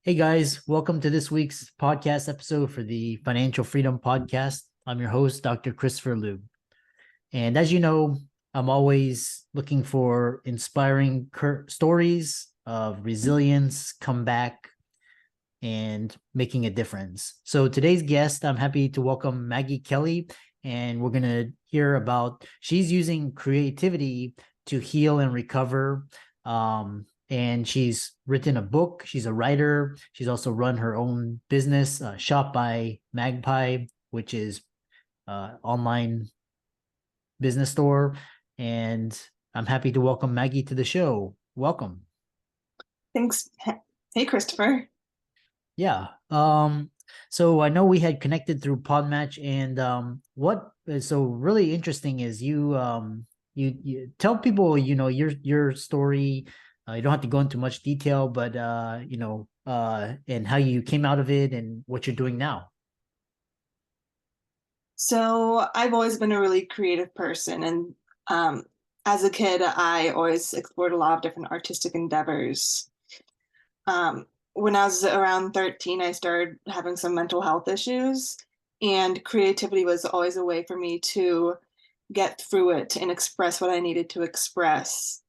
Hey guys, welcome to this week's podcast episode for the Financial Freedom Podcast. I'm your host, Dr. Christopher Liu. And as you know, I'm always looking for inspiring stories of resilience, comeback, and making a difference. So today's guest, I'm happy to welcome Maggie Kelly, and we're going to hear about she's using creativity to heal and recover. And she's written a book. She's a writer. She's also run her own business, Shop by Magpie, which is online business store. And I'm happy to welcome Maggie to the show. Welcome. Thanks. Hey, Christopher. Yeah. So I know we had connected through Podmatch, and what is so really interesting is you tell people, your story. You don't have to go into much detail, but and how you came out of it and what you're doing now. So I've always been a really creative person, and as a kid, I always explored a lot of different artistic endeavors. When I was around 13, I started having some mental health issues, and creativity was always a way for me to get through it and express what I needed to express.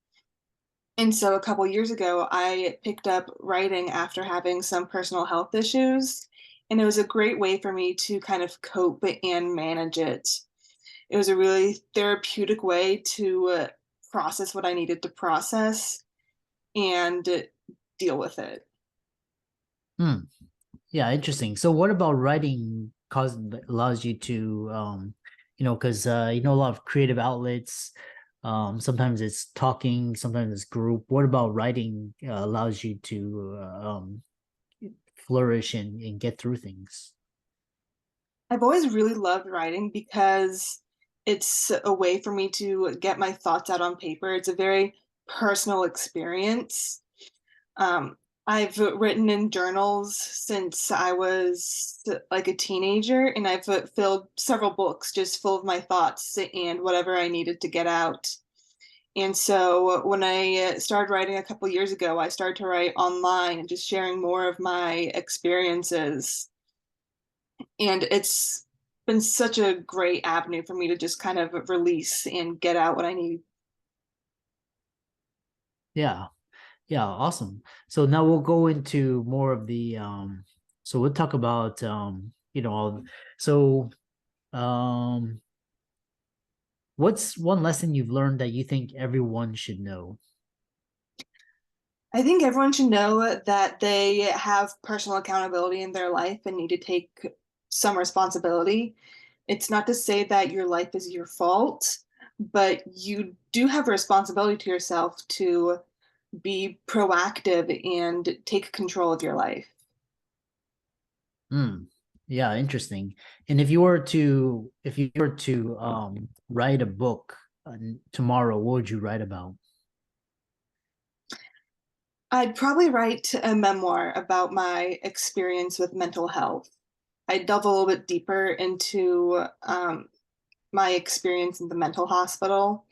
And so a couple years ago, I picked up writing after having some personal health issues. And it was a great way for me to kind of cope and manage it. It was a really therapeutic way to process what I needed to process and deal with it. Hmm. Yeah, interesting. So what about writing allows you to because a lot of creative outlets, sometimes it's talking, sometimes it's group. What about writing allows you to flourish and get through things? I've always really loved writing because it's a way for me to get my thoughts out on paper. It's a very personal experience. Um, I've written in journals since I was like a teenager, and I've filled several books just full of my thoughts and whatever I needed to get out. And so when I started writing a couple years ago, I started to write online and just sharing more of my experiences. And it's been such a great avenue for me to just kind of release and get out what I need. Yeah. Yeah, awesome. So now we'll go into more of the so we'll talk about so um what's one lesson you've learned that you think everyone should know? I think everyone should know that they have personal accountability in their life and need to take some responsibility. It's not to say that your life is your fault, but you do have a responsibility to yourself to be proactive and take control of your life. Hmm. Yeah, interesting. And if you were to write a book tomorrow, what would you write about? I'd probably write a memoir about my experience with mental health. I'd delve a little bit deeper into my experience in the mental hospital,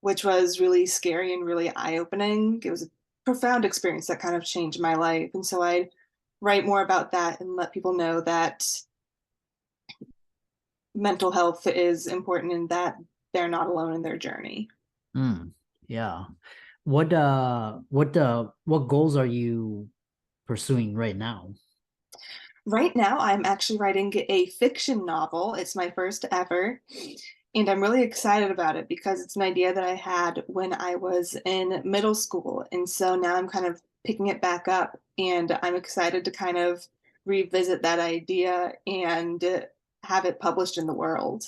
which was really scary and really eye-opening. It was a profound experience that kind of changed my life. And so I'd write more about that and let people know that mental health is important and that they're not alone in their journey. Hmm. Yeah. What goals are you pursuing right now? Right now, I'm actually writing a fiction novel. It's my first ever, and I'm really excited about it because it's an idea that I had when I was in middle school. And so now I'm kind of picking it back up, and I'm excited to kind of revisit that idea and have it published in the world.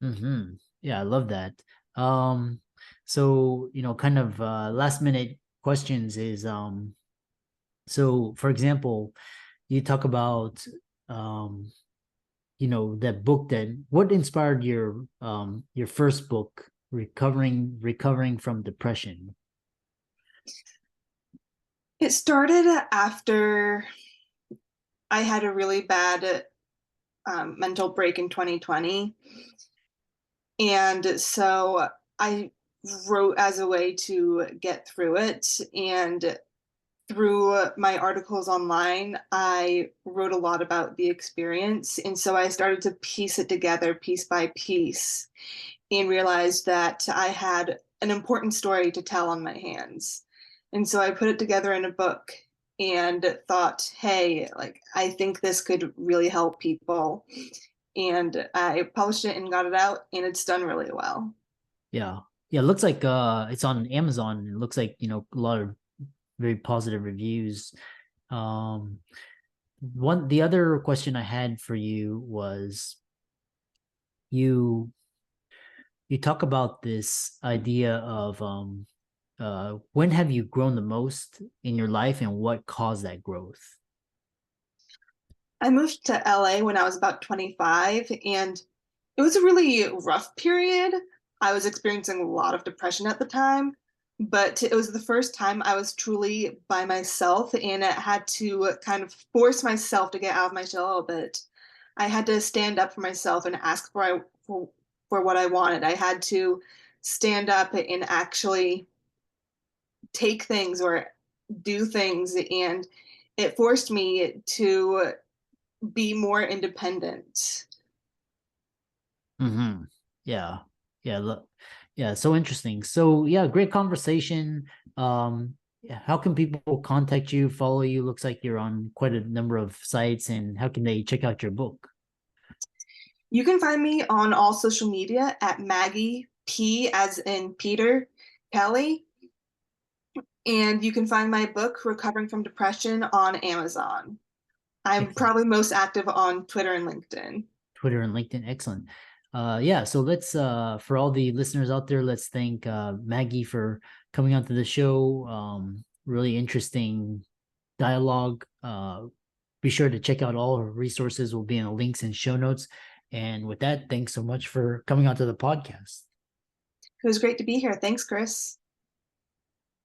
Mm-hmm. Yeah, I love that. Um, so, kind of last minute questions is so for example, you talk about um, that book that what inspired your first book, recovering from depression? It started after I had a really bad mental break in 2020. And so I wrote as a way to get through it. And through my articles online, I wrote a lot about the experience. And so I started to piece it together piece by piece and realized that I had an important story to tell on my hands. And so I put it together in a book and thought, hey, like, I think this could really help people. And I published it and got it out, and it's done really well. Yeah. Yeah, it looks like it's on Amazon. It looks like, a lot of very positive reviews. Um the other question I had for you was you you talk about this idea of when have you grown the most in your life and what caused that growth? I moved to LA when I was about 25, and it was a really rough period. I was experiencing a lot of depression at the time, but it was the first time I was truly by myself, and I had to kind of force myself to get out of my shell a little bit. I had to stand up for myself and ask for what I wanted. I had to stand up and actually take things or do things, and it forced me to be more independent. Mm-hmm. Yeah. Yeah. Yeah. So interesting. So yeah, great conversation. Yeah, how can people contact you, follow you? Looks like you're on quite a number of sites, and how can they check out your book? You can find me on all social media at Maggie P as in Peter Kelly. And you can find my book, Recovering from Depression, on Amazon. I'm Excellent. probably most active on Twitter and LinkedIn. Twitter and LinkedIn. Excellent. Yeah, so let's for all the listeners out there, let's thank Maggie for coming onto the show. Really interesting dialogue. Be sure to check out all her resources, will be in the links and show notes. And with that, thanks so much for coming onto the podcast. It was great to be here. Thanks, Chris.